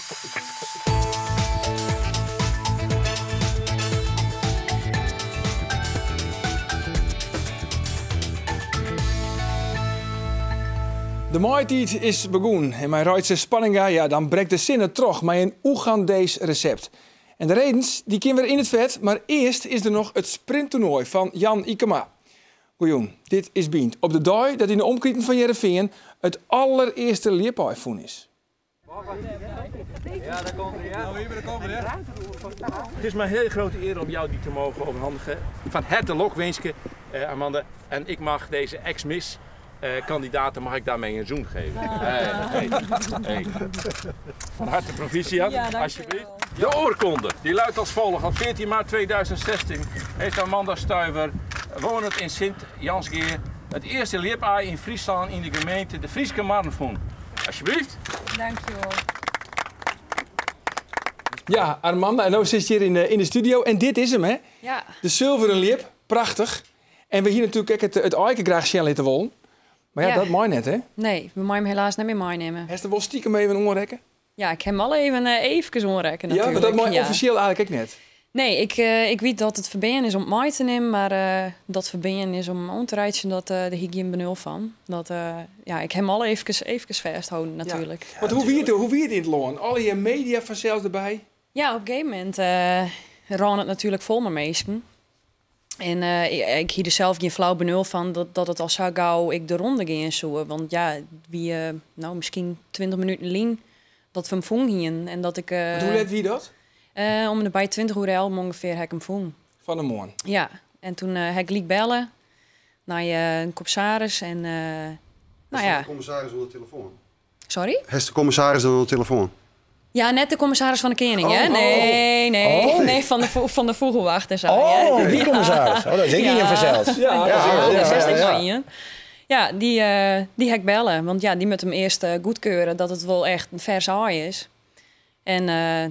De maaitijd is begonnen en mijn Ruitse Spanninga, ja, dan breekt de zinnen terug met een Oegandees recept. En de redens, die kunnen we in het vet, maar eerst is er nog het sprinttoernooi van Jan Ikema. Goejoen, dit is Bient. Op de dag dat in de omkrieten van Heerenveen het allereerste leerpaaivoen is. Ja, daar komt hij, ja. Het is mijn heel grote eer om jou die te mogen overhandigen. Van harte lokwenske, Amanda. En ik mag deze ex-miss kandidaten mag ik daarmee een zoen geven. Hey. Van harte proficiat, ja, alsjeblieft. De oorkonde, die luidt als volgt. Op 14 maart 2016 heeft Amanda Stuyver, wonend in Sint-Jansgeer, het eerste leerpaai in Friesland in de gemeente de Frieske Marnvoen. Alsjeblieft. Dankjewel. Ja, Armanda, en nu zit je hier in de studio en dit is hem, hè? Ja. De zilveren lip, prachtig. En we hier natuurlijk ook het eiken graag snel laten wollen. Maar ja, dat mag net, hè? Nee, we mogen hem helaas niet meer meenemen. Heeft er wel stiekem even onrekken? Ja, ik heb hem al even onrekken natuurlijk. Ja, maar dat mag officieel eigenlijk ook net. Nee, ik weet dat het verbinden is om het mee te nemen, maar dat verbinden is om aan te rijden, dat de hygiëne benul van. Dat, ja, ik heb hem al even vasthouden natuurlijk. Ja. Want hoe wie het in het loon? Alle je media vanzelf erbij? Ja, op een gegeven moment ran het natuurlijk vol met mensen. En ik hier er zelf geen flauw benul van dat het al zo gauw ik de ronde ging zo. Want ja, wie nou misschien 20 minuten lien dat we hem voelen hier. En dat ik. Hoe let wie dat? Om de bij 20 uur ongeveer heb ik hem voelen. Van de morgen. Ja, en toen heb ik liek bellen naar een commissaris en nou ja. De commissaris aan de telefoon. Sorry? Heeft de commissaris aan de telefoon? Ja, net de commissaris van de koning, hè? Nee, van de vogelwacht en zo. Oh, die commissaris. Oh, dat is ik hier verzeld. Ja, die heb ik bellen. Want ja, die moet hem eerst goedkeuren dat het wel echt een vers haai is. En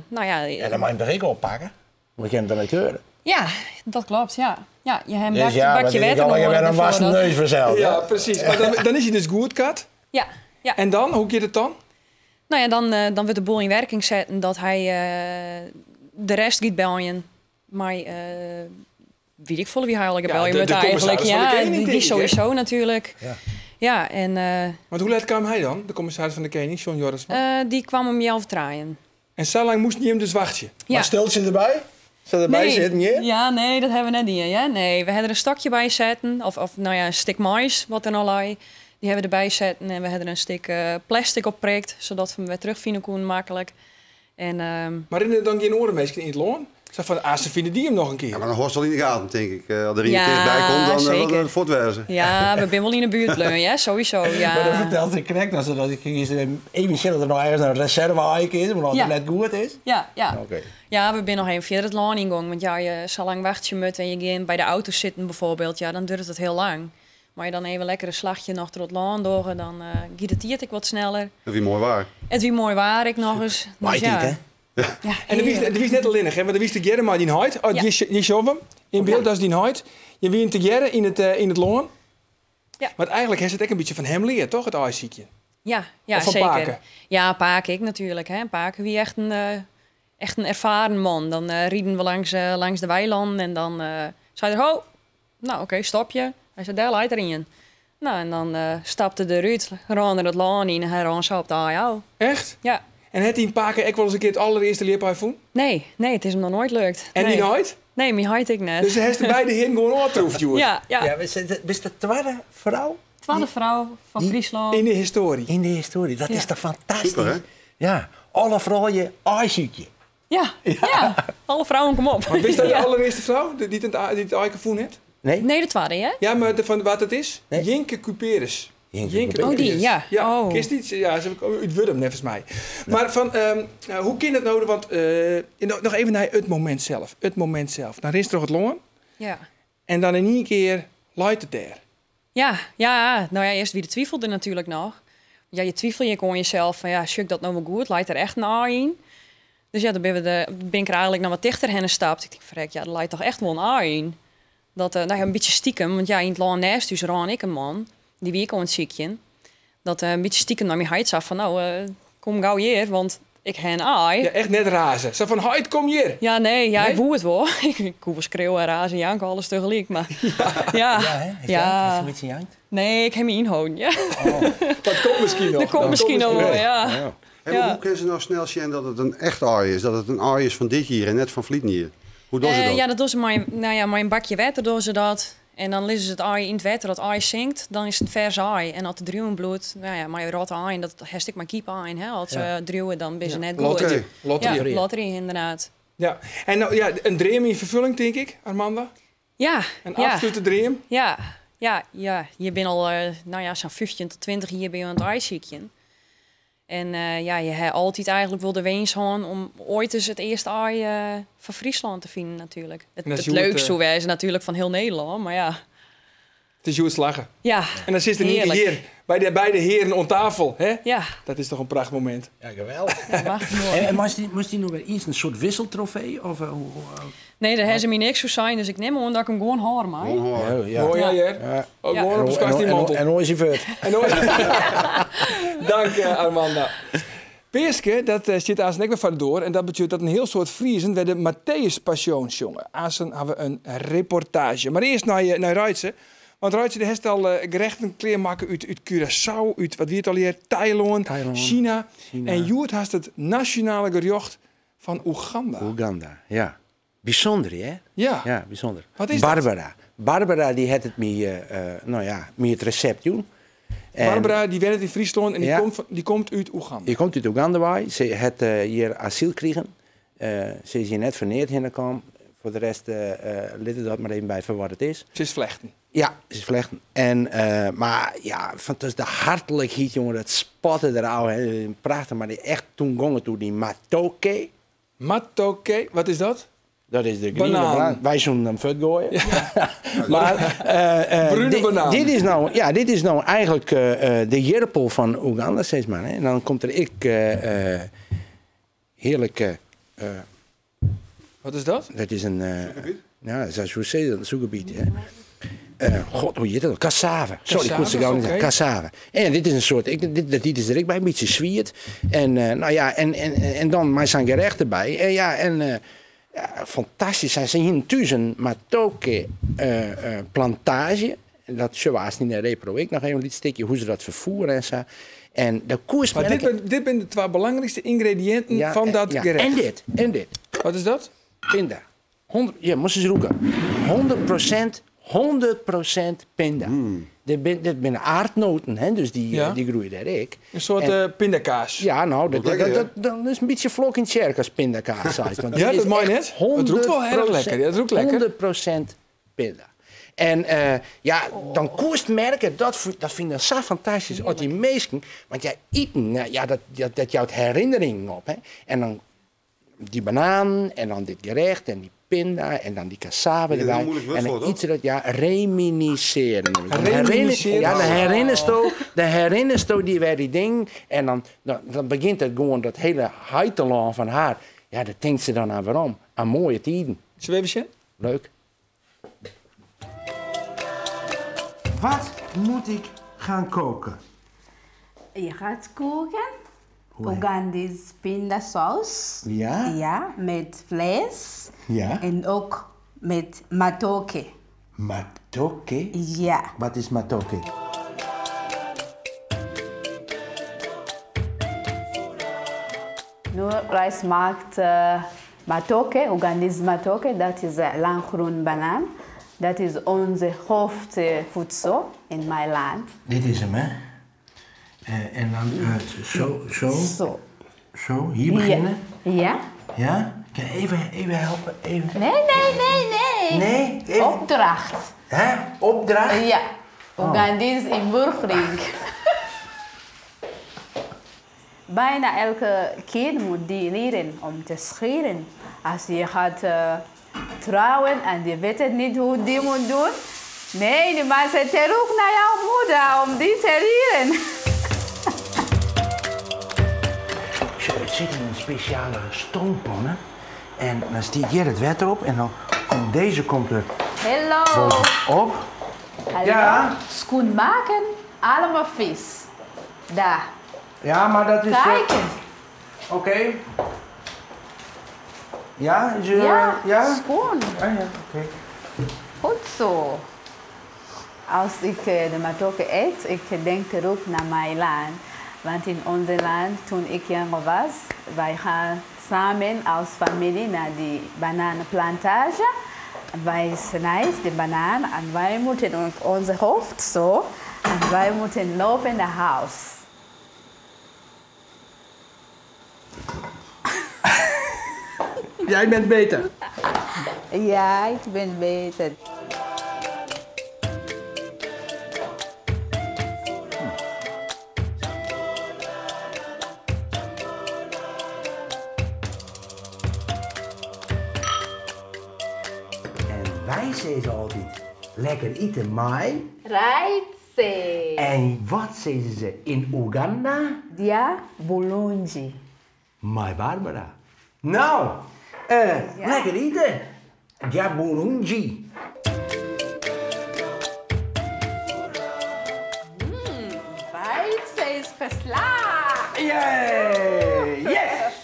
nou ja... Ja, dan mag je hem er ook oppakken. We kunnen hem dan keuren. Ja, dat klopt, ja. Ja, je hebt dus een bakje wetter nog. Je bent een wassen neus verzeld. Ja, precies. Maar dan is hij dus goed, Kat. Ja. En dan? Hoe gaat het dan? Nou ja, dan wordt de boel in werking zetten dat hij de rest gaat bellen. Maar weet ik veel wie hij eigenlijk bellen moet eigenlijk. Ja, die sowieso natuurlijk. Ja, en... Want hoe laat kwam hij dan, de commissaris van de koning, John Jorisma? Die kwam om jou verdraaien. En zo lang moest hij hem dus wachten? Ja. Maar stelt ze erbij? Zou erbij zitten, ja? Ja, nee, dat hebben we net niet. Ja? Nee, we hadden er een stokje bij zetten. Of nou ja, een stuk mais, wat er al lag. Die hebben we erbij zetten en we hadden een stuk plastic opprikt, zodat we hem weer terugvinden konden makkelijk. En, maar in dan geen orenmeester in het loon? Zeg van, ze vinden die hem nog een keer. Ja, maar dan hoort ze al in de gaten, denk ik. Als er iemand dichtbij komt, dan wil het voortwezen. Ja, we zijn wel in de buurt bleun, ja, sowieso. Ja. Maar dan vertelt ze correct dat ik even dat er nog ergens een reserve is, maar dat het net goed is. Ja. Okay. Ja, we zijn nog even verder het loon ingang. Want ja, je zo lang wacht je moet en je gaat bij de auto zitten bijvoorbeeld, ja, dan duurt het heel lang. Maar je dan even lekker een slagje nog door het land door, dan giet ik wat sneller. Het wie mooi waar. Het wie mooi waar ik nog eens. Dus ja. Hè? Ja, en dat wist net al linnig, hè? Want dat wist de Gerre maar die huid. Die show in beeld, dat is die huid. Je wint de Gerre in het loon. Ja. Maar eigenlijk heeft het ook een beetje van hem leer, toch? Het ijsziekje. Ja, van zeker. Paken. Ja, Paken ik natuurlijk. Hè. Paken wie echt een ervaren man. Dan rieden we langs de weilanden en dan zei er, ho, nou oké, stop je. Hij zei, daar leidt erin. Nou, en dan stapte de Ruud, ran er het laan in en hij ran zo op de AO. Echt? Ja. En heeft hij in Paken ook wel eens een keer het allereerste leerpaai voen? Nee, het is hem nog nooit lukt. En die nooit? Nee, mijn huid ik net. Dus hij heeft er beide heen gewoon opgetroefd, joh. Ja. Is de tweede vrouw? Tweede vrouw van Friesland. In de historie. In de historie, dat is toch fantastisch? Super, hè? Ja, alle vrouwen ijsziekje. Ja, alle vrouwen kom op. Maar wist dat de allereerste vrouw die het eiken voen heeft? Nee, de tweede, hè? Ja, maar van wat het is? Nee. Jinke Cuperus. Oh, die, ja. Ja, kist iets? Ja, ze hebben uit Wurm, volgens mij. Maar van, hoe kan het nou? Want nog even naar het moment zelf. Het moment zelf. Dan is er toch het loon. Ja. En dan in één keer luidt het daar. Ja. Nou ja, eerst wie de twijfelde natuurlijk nog. Ja, je twijfel je gewoon jezelf van, ja, shuk dat nou wel goed? Leidt er echt naar in? Dus ja, dan ben ik er eigenlijk nog wat dichter heen gestapt. Ik denk, verrek, ja, dat leidt toch echt wel naar in? Dat, nou ja, een beetje stiekem. Want ja, in het land naast dus ran ik een man. Die wie ik al een ziekje. Dat een beetje stiekem naar mijn huid af van, nou, kom gauw hier. Want ik hen aai. Ja, echt net razen. Zo van, hoi, kom hier. Ja, nee, Nee? ik woe het wel. Ik kon wel schreeuwen en razen en janken, alles tegelijk. Maar ja, Heeft je iets in jankt? nee, ik heb me inhouden. Ja. Dat komt misschien nog. Dat komt misschien nog wel, ja. En maar hoe kunnen ze nou snel zien dat het een echt aai is? Dat het een aai is van dit hier en net van Vlietnier? Hoe doen ze dat? Ja, dat doen ze maar een bakje water doen ze dat. En dan lezen ze het aai in het water, dat aai zinkt, dan is het vers aai. En als het druwen bloedt, maar je rot aai, dat herst ik maar kiep aan. Hè? Als ze druwen, dan ben ze net goed. Lotterie. Ja, lotterie inderdaad. Ja. En nou, ja, een dream in vervulling, denk ik, Armanda. Ja, Een absolute dream. Ja, je bent al zo'n 15 tot 20 jaar ben je aan het ijsziekje. En je hebt altijd eigenlijk wel de wens gaan om ooit eens het eerste aai van Friesland te vinden natuurlijk. Het leukste zou wijzen natuurlijk van heel Nederland, maar ja. Het is Joet Slagen. Ja, En dan zit er niet hier bij de beide heren aan tafel. Hè? ja. Dat is toch een prachtmoment. moment. Ja, geweldig. Wacht, mooi. En moest die nog weer eens een soort wisseltrofee? Of, Nee, daar hebben ze me niks zo zijn, dus ik neem aan dat ik hem gewoon hoor, maar. Mooi, ja. Ja. Ook Ja. gewoon op de kast die mantel. En hoe is hij vet? En nooit. Dank Armanda. Peerske, dat zit aan zijn nek weer door. En dat betekent dat een heel soort Friesen bij de Matthäus Passion jongen. Azen hebben we een reportage. Maar eerst naar Ruitse. Want Ruitse heeft al gerechten kleermaken uit Curaçao, uit wat wie het al hier, Thailand, China. En Joert heeft het nationale gerecht van Oeganda. Oeganda, ja. Bijzonder, hè? Ja. Ja, bijzonder. Wat is Barbara. Barbara die had het me het recept doen. En Barbara die werkt in Friesland en die komt uit Oeganda. die komt uit Oeganda bij. Ze had hier asiel gekregen. Ze is hier net verneerd gekomen. Voor de rest let dat maar even bij voor wat het is. Ze is vlechten. Ja, ze is vlechten. En, maar ja, fantastisch. De hartelijkheid, jongen, dat spatte er al. Prachtig, maar die echt toen gongen toe die matoke. Matoke, wat is dat? Dat is de Banaan. groene banaan. Wij zullen hem vet gooien. Ja. Maar Bruine banaan. Dit is nou eigenlijk de jerpel van Oeganda, steeds maar. Hè. En dan komt er heerlijke... Wat is dat? dat is een... ja, dat is een zoekgebied. God, hoe heet dat? Cassave. Sorry, ik kon ze gauw niet zeggen. Cassave. En dit is een soort... Dit is er ook bij, een beetje zwiert. En en dan maar zijn gerecht erbij. Fantastisch. Ze hier thuis een matoke plantage. Dat zullen we als niet naar repro. Ik nog even een stukje hoe ze dat vervoeren en zo. En de koers... Maar dit zijn de twee belangrijkste ingrediënten van dat gerecht. En dit. Wat is dat? Pinda. Moest eens roepen. 100% pinda. Dit zijn aardnoten, hè, dus die groeien daar ik. Een soort pindakaas. Ja, nou, dat is een beetje vlok in het kerk als pindakaas. Ja, dat mag je net. Het roept wel heel lekker. Het roept lekker. 100% pinda. En dan koest merken, dat vind ik zo fantastisch, als die meesten, want jij eten, dat jouw herinnering op. Hè. En dan die banaan, en dan dit gerecht, en die pinda, en dan die cassave erbij. En dan iets dat, reminisceren. De herinnersto die wij die ding, en dan begint het gewoon, dat hele heitelaan van haar. Ja, dat denkt ze dan aan waarom? Aan mooie tijden. Zullen we even zien? Leuk. Wat moet ik gaan koken? Je gaat koken Oegandese pindasaus. Ja? Ja, met vlees. Ja. En ook met matoke. Matoke? Ja. Wat is matoke? Nu, Rijs maakt matoke, Oegandese matoke. Dat is een langgroen banaan. Dat is onze hoofdvoedsel in mijn land. Dit is hem, hè? En dan zo. Zo, hier beginnen. Ja. Ja? Kan je even helpen? Even. Nee. Nee? Even. Opdracht. Hè? Opdracht? Ja. Oegandese inburgering. Bijna elke kind moet die leren om te scheren. Als je gaat trouwen en je weet het niet hoe die moet doen. Nee, die maakt het terug naar jouw moeder om die te leren. Het zit in een speciale stoompan, hè? En dan stiet hier het wet erop en dan komt deze er Hallo. bovenop. Hallo. Ja. Schoen maken, allemaal vis. Daar. Ja, maar dat is... Kijken. Oké. Ja? Is Ja, schoon. Ah, ja, oké. Goed zo. Als ik de matoke eet, ik denk terug naar mijn land. Want in ons land, toen ik jonger was, wij gaan samen als familie naar die bananenplantage. Wij snijden de banaan en wij moeten onze hoofd zo en wij moeten lopen naar huis. Jij bent beter. Ja, ik ben beter. En wij zeggen altijd, lekker eten, mai. Rijtse. En wat zeggen ze in Oeganda? Ja, Bulungi. Mai Barbara. Nou, lekker eten. Ja, Burungi. Rijtse is geslaagd. Yay! Yes!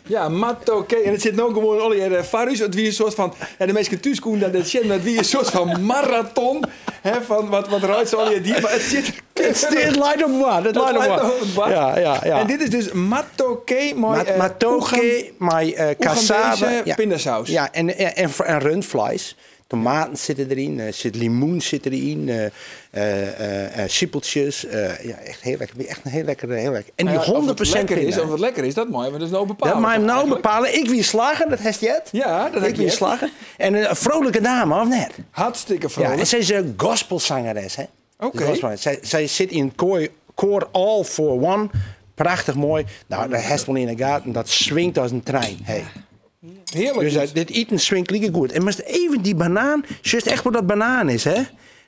Ja, matoke. En het zit nou gewoon al Farus. Het wie een soort van. En de meeste thuiskoen dat het zit, het wie een soort van marathon. Hè, van wat ruikt zo al die. Maar het zit. Het leidt op wat. Het leidt op wat. Ja. En dit is dus matoke, Matoke, met cassave. pindasaus. Ja, en rundvlees. Tomaten zitten erin, limoen zit erin, siepeltjes. Ja, echt heel lekker. Echt een heel lekker. En die 100% is, of het lekker is, dat mag je dus nou bepalen. Dat mag je nou bepalen. Ik wie slagen, dat heeft je het. Ja, dat heb ik wie slagen. En een vrolijke dame, of net? Hartstikke Ja, vrolijk. en zij is een gospelzangeres, hè? Oké. Zij zit in koor All for One. Prachtig mooi. Nou, daar heeft wel in de gaten. Dat swingt als een trein. Hey. Heerlijk. Dus dit eten swingt lekker goed. En moest even die banaan, juist echt wat dat banaan is, hè?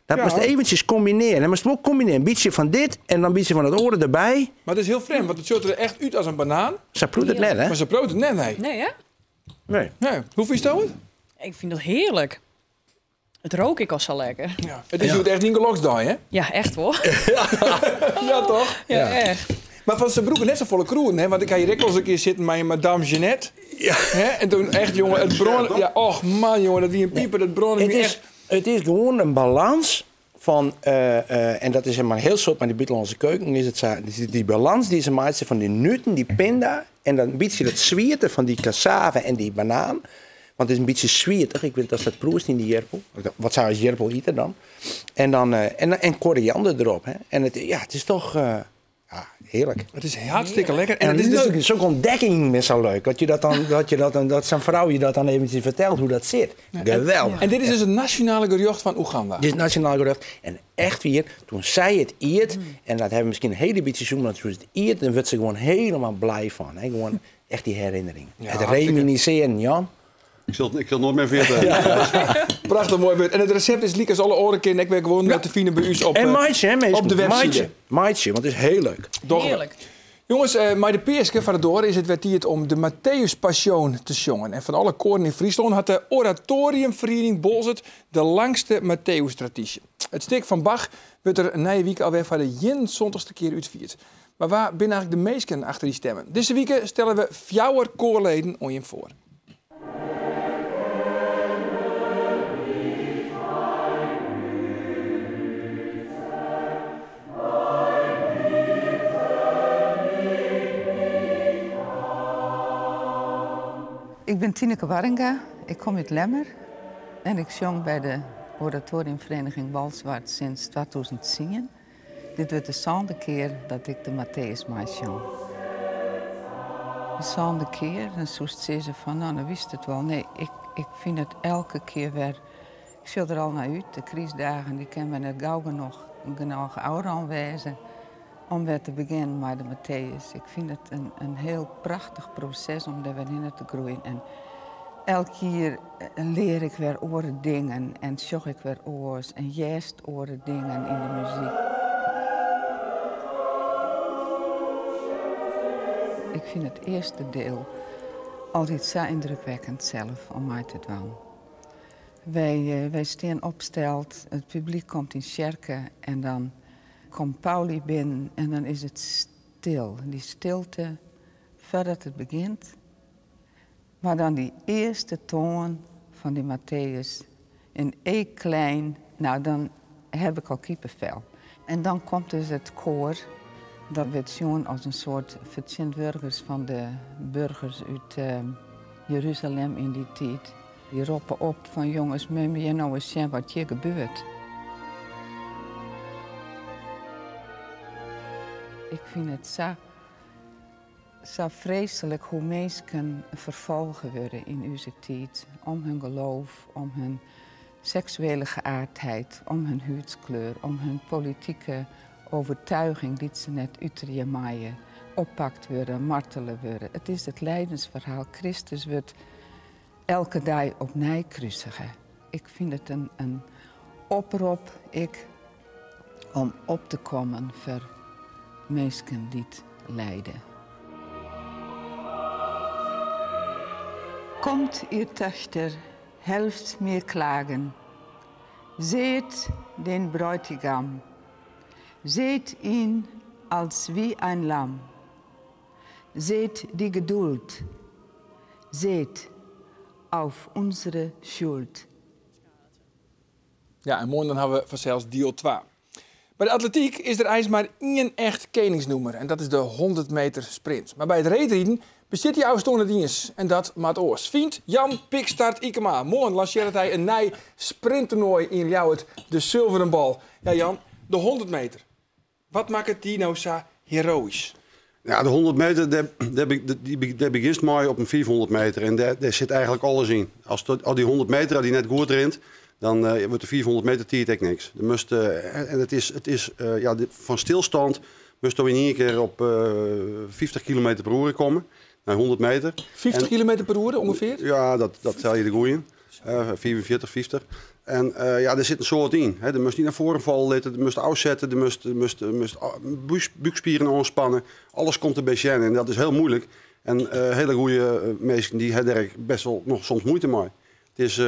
Dat moest eventjes combineren. En moest ook combineren. Een beetje van dit en dan een beetje van het oren erbij. Maar het is heel vreemd, want het ziet er echt uit als een banaan. Ze proeft het net, hè? Maar ze brood het net, nee. Nee, hè? Nee. Nee. Hoe vind je het? Ik vind dat heerlijk. Het rook ik al zo lekker. Ja. Het is echt niet een geloksdaai, hè? Ja, echt hoor. Ja, toch? Ja, echt. Maar van zijn broeken net zo volle kroen, hè? Want ik ga hier ook eens een keer zitten met Madame Jeannette. Ja. Hè? En toen echt, jongen, het bron... Ja, och man, jongen, dat die een pieper, dat bron... Het is gewoon een balans van... en dat is maar heel soort met die buitenlandse keuken. Is het zo, die balans die ze maken van die nutten, die pinda... en dan een beetje het zwierte van die cassave en die banaan... Want het is een beetje zwierig. Ik weet dat dat proest in die jerpel. Wat zou je jerpel eten dan? En dan en koriander erop. Hè? En het is toch heerlijk. Het is hartstikke lekker. En het het is is dus... leuk. Zo'n ontdekking is zo leuk. Dat zo'n vrouw je dat dan eventjes vertelt hoe dat zit. Geweldig. En dit is dus een nationale gerecht van Oeganda. Dit is nationaal gerecht. En echt weer, toen zij het eet, en dat hebben we misschien een hele beetje zoen, dat ze het eet, dan wordt ze gewoon helemaal blij van. Hè? Gewoon echt die herinnering. Ja, het hartstikke. reminisceren, Jan. Ik zal nooit meer vertellen. Prachtig mooi beurt. En het recept is liek als alle oren keer. Ik ben gewoon te vinden bij u op, En maatje, hè, op de website. Maatje, want het is heel leuk. Heerlijk. Jongens, maar de Peerske van het door is het werd om de Matthäus Passion te zongen. En van alle koren in Friesland had de Oratoriumvereniging Bolzert de langste Matthäus-traditie. Het stuk van Bach werd er na week alweer voor de 71ste keer uitvierd. Maar waar zijn eigenlijk de meesten achter die stemmen? Deze week stellen we 4 koorleden om je voor. Ik ben Tineke Warringa, ik kom uit Lemmer en ik zong bij de Oratoriumvereniging Balzwart sinds 2010. Dit wordt de 2e keer dat ik de Matthäus maai zong. De 2e keer, dan zoest ze van, nou, dan wist het wel. Nee, ik vind het elke keer weer, ik zie er al naar uit, de kriesdagen, die kennen we net gauw genoeg ouder aanwijzen. Om weer te beginnen met de Matthäus. Ik vind het een heel prachtig proces om daar weer in te groeien. En elke keer leer ik weer oren dingen en zoek ik weer oors en juist oren dingen in de muziek. Ik vind het eerste deel altijd zo indrukwekkend zelf om mij te doen. Wij staan opgesteld, het publiek komt in sjerken en dan komt Pauli binnen en dan is het stil. Die stilte voordat het begint. Maar dan die eerste toon van die Matthäus in één klein, nou dan heb ik al kippenvel. En dan komt dus het koor. Dat werd zien als een soort vertegenwoordigers van de burgers uit Jeruzalem in die tijd. Die roepen op van jongens, moet je nou eens zien wat hier gebeurt. Ik vind het zo vreselijk hoe mensen vervolgen worden in onze tijd. Om hun geloof, om hun seksuele geaardheid, om hun huidskleur, om hun politieke overtuiging die ze net uit maaien, oppakt worden, martelen worden. Het is het lijdensverhaal. Christus wordt elke dag opnieuw kruisigen. Ik vind het een oproep om op te komen voor mensen die het lijden. Komt ihr Töchter, helft mir klagen. Seht den Bräutigam. Seht ihn als wie ein Lamm. Seht die Geduld. Seht auf unsere Schuld. Ja, en morgen dan hebben we vanzelfs deel 2. Bij de atletiek is er eigenlijk maar één echt koningsnoemer. En dat is de 100 meter sprint. Maar bij het reetrieden bezit die oude dienst. En dat maat oors. Vriend Jan Pikstart Ikema. Morgen lanceert hij een nieuw sprinttoernooi in Ljouwert. De zilveren bal. Ja Jan, de 100 meter. Wat maakt het die nou zo heroïs? Ja, de 100 meter, daar begint mooi op een 400 meter. En daar zit eigenlijk alles in. Als die 100 meter die net goed rent, dan wordt de 400 meter tiert niks. En het is van stilstand moest je in één keer op 50 km per uur komen. Naar 100 meter. 50 km per uur ongeveer? Ja, dat tel je de goeie. 44, 50. En er zit een soort in. Hè. Er moest niet naar voren vallen, er moest uitzetten, er moest buikspieren ontspannen. Alles komt er bij in en dat is heel moeilijk. En hele goede mensen die hebben er best wel nog soms moeite mee. Het is,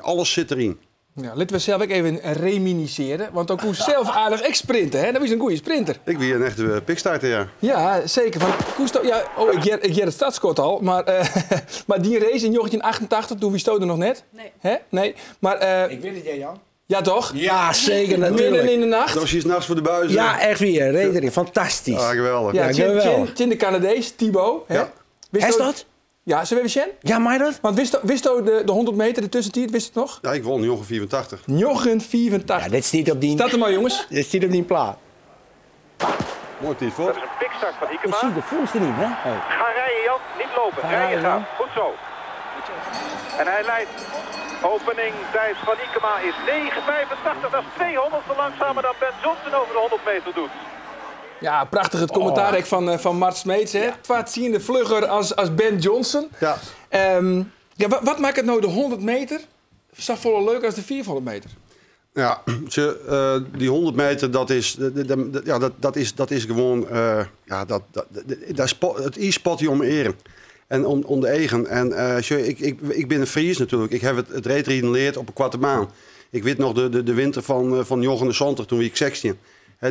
alles zit erin. Ja, laten we zelf ook even reminisceren. Want ook hoe zelf aardig ik sprinten, hè? Dat is een goede sprinter. Ik ben een echte pikstarter, ja. Ja, zeker. Van Koesto, ja, ik ger het stadskort al. Maar, maar die race in 1988, toen wist er nog net. Nee. Hè? Nee. Maar, Ik weet het, Jan. ja, toch? Ja, zeker natuurlijk. Midden in de nacht. Dat was hier 's nachts voor de buizen. Ja, echt weer. Redering. Fantastisch. Ah, geweldig. Ja, geweldig. Tjen de Canadees, Thibaut. Hè? Ja. Is dat? Ja, zullen we even Sjen? Ja, maar dat? Want wist de 100 meter, de tussentijd, wist het nog? Ja, ik won Jochen 84. Jochen 84. Ja, dit staat op die... Staat er maar, jongens. Dit staat op die plaat. Mooi tijd voor. Dat is een pikstart van Je Ikema. ziet de voelste niet, hè? Ga rijden Jan, niet lopen. Rijden gaan. Goed zo. En hij leidt. Opening tijd van Ikema is 9,85. Dat is 200ste langzamer dan Ben Johnson over de 100 meter doet. Ja, prachtig het commentaar van Mart Smeets. Hè? Twaartziende vlugger als Ben Johnson. Ja. Wat maakt het nou de 100 meter zo volle leuk als de 400 meter? Ja, die 100 meter, dat is gewoon het e-spotje om eren. En om de eigen. En ik ben een Fries natuurlijk. Ik heb het reetrieden geleerd op een kwarte maan. Ik weet nog de winter van Jochen de Sonter, toen ik 16.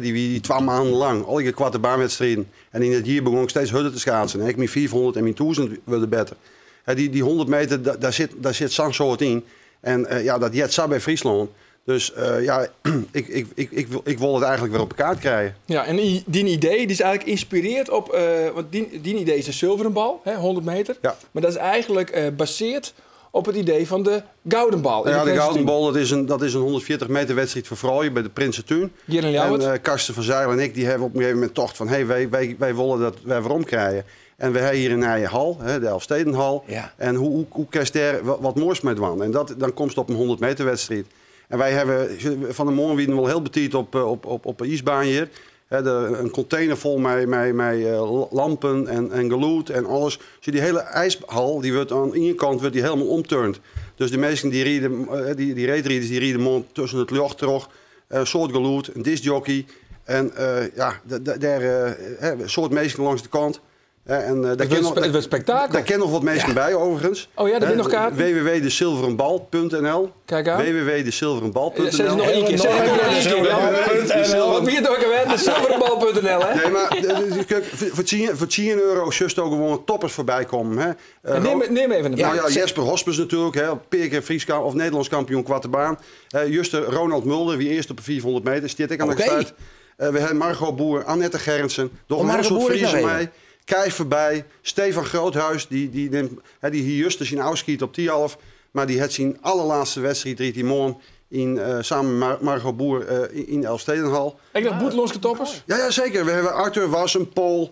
Die 2 maanden lang, al die kwarte baanwedstrijden. En in het jaar begon ik steeds harder te schaatsen. Ik mijn 400 en mijn 1000 wilde beter. Die 100 meter, daar zit zo'n soort in. En dat jet zo bij Friesland. Dus ik wil het eigenlijk weer op elkaar krijgen. Ja, en die idee die is eigenlijk geïnspireerd op... want die idee is een zilveren bal, 100 meter. Ja. Maar dat is eigenlijk gebaseerd op het idee van de gouden bal. Ja, de gouden bal, dat is een 140 meter wedstrijd voor vrouwen bij de Prinsentuin. Hier in Ljouwert. En Karsten van Zijl en ik die hebben op een gegeven moment tocht van... wij willen dat wij weer omkrijgen. En we hebben hier een eigen hal, de Elfstedenhal. Ja. En hoe kan je daar wat moois mee doen? En dan komt het op een 100 meter wedstrijd. En wij hebben van de morgen wel heel betiet op een ijsbaan hier. Een container vol met lampen en geluid en alles. Dus die hele ijshal die wordt aan één kant helemaal omturnd. Dus de mensen die rijden, die reetrieders die rijden tussen het lucht terug. Een soort geluid, een discjockey. En een soort mensen langs de kant. Het wordt spektakel. Daar kennen nog wat mensen bij, overigens. Oh ja, daar ben nog kaarten. www.desilverenbal.nl Kijk aan. www.desilverenbal.nl. Zeg nog één keer. Desilverenbal.nl. Nee, maar voor 10 euro just ook gewoon toppers voorbij komen. Hè. Neem even een ja, Jesper Hospes natuurlijk, hè, keer Fries of Nederlands kampioen kwarte Juste Ronald Mulder, wie eerst op de 400 meter, stiet ik aan de start. We hebben Margot Boer, Annette Gerritsen, nog een heel soort Friesen mee. Kijf voorbij, Stefan Groothuis, die hier juist zijn oudschiet op 10,5. Maar die had zijn allerlaatste wedstrijd, die morgen samen met Margot Boer in de Elfstedenhal. Ik dacht boeteloze toppers? Ja, zeker. We hebben Arthur Was, een Pool,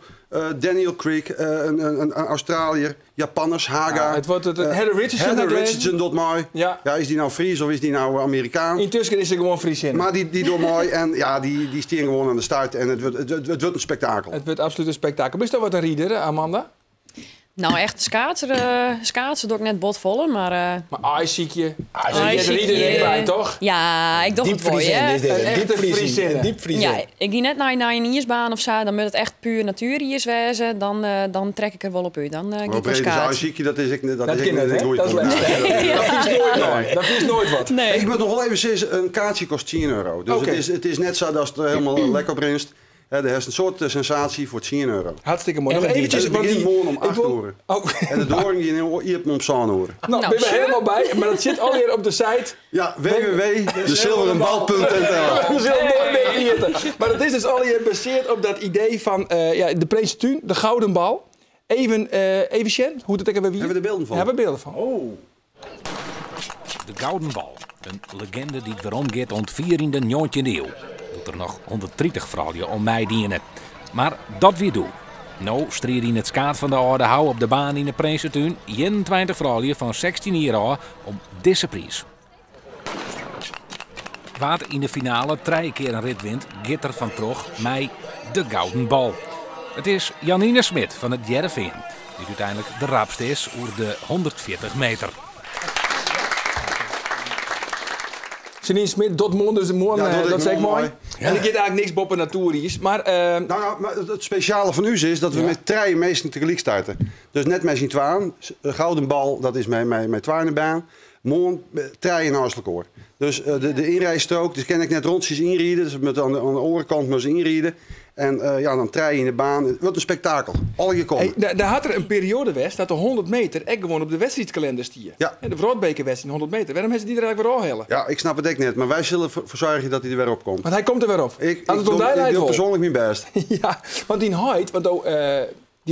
Daniel Creek, een Australiër, Japanners, Haga. Het wordt Heather Richardson doet mooi. Ja, is die nou Fries of is die nou Amerikaan? Intussen is ze gewoon Fries in. Maar die doet mooi en ja, die stieren gewoon aan de start en het wordt een spektakel. Het wordt absoluut een spektakel. Ben je wat een rieder, Amanda? Nou, echt schaatsen doe ik net botvallen, maar... Maar zie je rieder erbij, toch? Ja, ik dacht het wel, hè? Diep Friesen. Ja, ik die net naar een ijsbaan of zo, dan moet het echt puur natuurijs wezen, dan trek ik er wel op u. Dan ga ik schaatsen. Dat is ik niet Dat is nooit wat. Nee. Ik moet nog wel even zeggen, een kaartje kost 10 euro. Dus het is net zo dat het helemaal lekker brengt. Er is een soort sensatie voor 10 euro. Hartstikke mooi. Nog eventjes, het begint morgen om 8 uur. Oh. En de doorn hier hebt om 7 uur. Nou, ben je helemaal bij. Maar dat zit alweer op de site. Ja, www.desilverenbal.nl. Maar het is dus alweer gebaseerd op dat idee van de Prinsentuin, de Gouden Bal. Even Sjen, hoe het even wie? Hebben we er beelden van? Hebben we beelden van. Oh. De Gouden Bal. Een legende die weer omgeeft rond 14e eeuw. Er nog 130 vrouwen om mij dienen. Maar dat weer doen. Nou strijd in het skaat van de oude hou op de baan in de Prinsentuin 21 vrouwen van 16 jaar oud om deze prijs. Wat in de finale 3 keer een rit wint, Gitter van Trog mij de Gouden Bal. Het is Janine Smit van het Jereveen die uiteindelijk de rapste is over de 140 meter. Janine Smit, Dortmund, dus morgen, dat is echt mooi. Ja. En ik get eigenlijk niks boppen natuurijs. Maar, maar het speciale van u is dat we met 3 meesten tegelijk starten. Dus net met z'n twaan. Gouden Bal, dat is mijn twaanenbaan. Morgen 3 in Haaslekoor. Dus de inrijstrook, dus kan ik net rondjes inrijden. Dus met aan de orenkant maar ze inrijden. En dan 3 in de baan. Het wordt een spektakel. Al je komen. Hey, daar had er een periode geweest dat de 100 meter echt gewoon op de wedstrijdkalender stier. Ja. De Vrootbekerwedstrijd 100 meter. Waarom hebben ze die er eigenlijk weer al hellen? Ja, ik snap het ook net. Maar wij zullen ervoor zorgen dat hij er weer op komt. Want hij komt er weer op. Ik doe persoonlijk mijn best. Ja, want die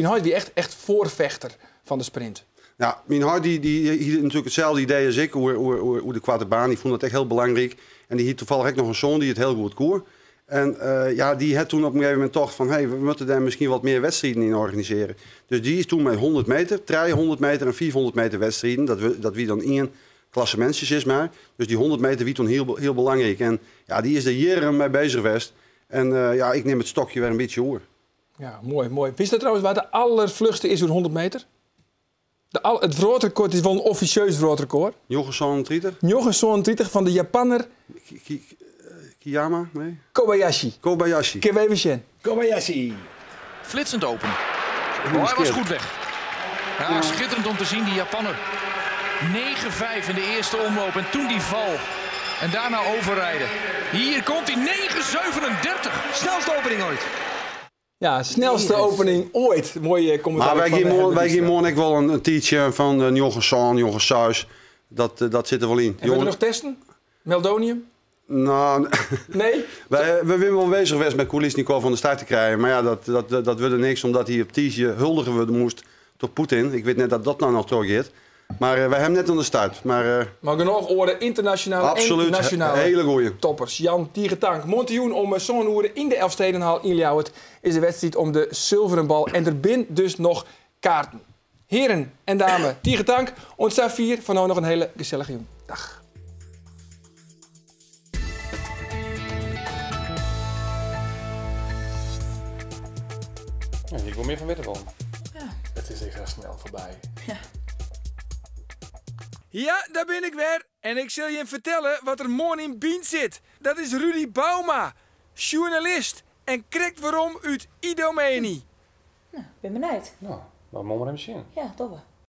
Hoyt wie echt voorvechter van de sprint. Ja, mijn hart die natuurlijk hetzelfde idee als ik, hoe de kwarte baan. Die vond het echt heel belangrijk. En die had toevallig ook nog een zoon die het heel goed koer. En die had toen op een gegeven moment toch van, we moeten daar misschien wat meer wedstrijden in organiseren. Dus die is toen met 100 meter, 300 meter en 400 meter wedstrijden. Dat wie dan 1 klassementjes is maar. Dus die 100 meter wie toen heel belangrijk. En ja, die is er jaren mee bezig geweest. En ik neem het stokje weer een beetje hoor. Ja, mooi. Wist je trouwens waar de allervlugste is door 100 meter? Het wereldrecord is wel een officieus wereldrecord. Johansson 30? Johansson 30 van de Japanner... Kiyama? Nee? Kobayashi. Kim even zien. Kobayashi. Flitsend open. Hij was goed weg. Ja, schitterend om te zien, die Japanner. 9-5 in de eerste omloop en toen die val. En daarna overrijden. Hier komt hij, 9-37. Snelste opening ooit. Ja, snelste opening ooit. Mooie commentaar. Maar wij gaan morgen ook wel een teacher van Johansson, Suis. Dat zit er wel in. En wil je nog testen? Meldonium? Nou, nee? We zijn wel bezig geweest met Kulisnikov van de start te krijgen. Maar ja, dat wilde niks omdat hij op teacher huldigen worden moest door Poetin. Ik weet net dat dat nou nog teruggeeft. Maar wij hebben net aan de start. Maar genoeg oren internationaal absoluut, en nationale hele goeie toppers. Jan Tierentank, Montejoen om zo'n uren in de Elfstedenhal in Ljouwert is de wedstrijd om de zilveren bal. En er bin dus nog kaarten. Heren en dames, Tierentank, ons daar 4 van nou nog een hele gezellige dag. Ik wil meer van weten van. Ja. Het is echt snel voorbij. Ja. Ja, daar ben ik weer. En ik zal je vertellen wat er morgen in Bien zit. Dat is Rudy Bauma, journalist. En krijgt waarom uit Idomeni. Nou, ben benieuwd. Nou, maar moet maar even zien. Ja, toch wel.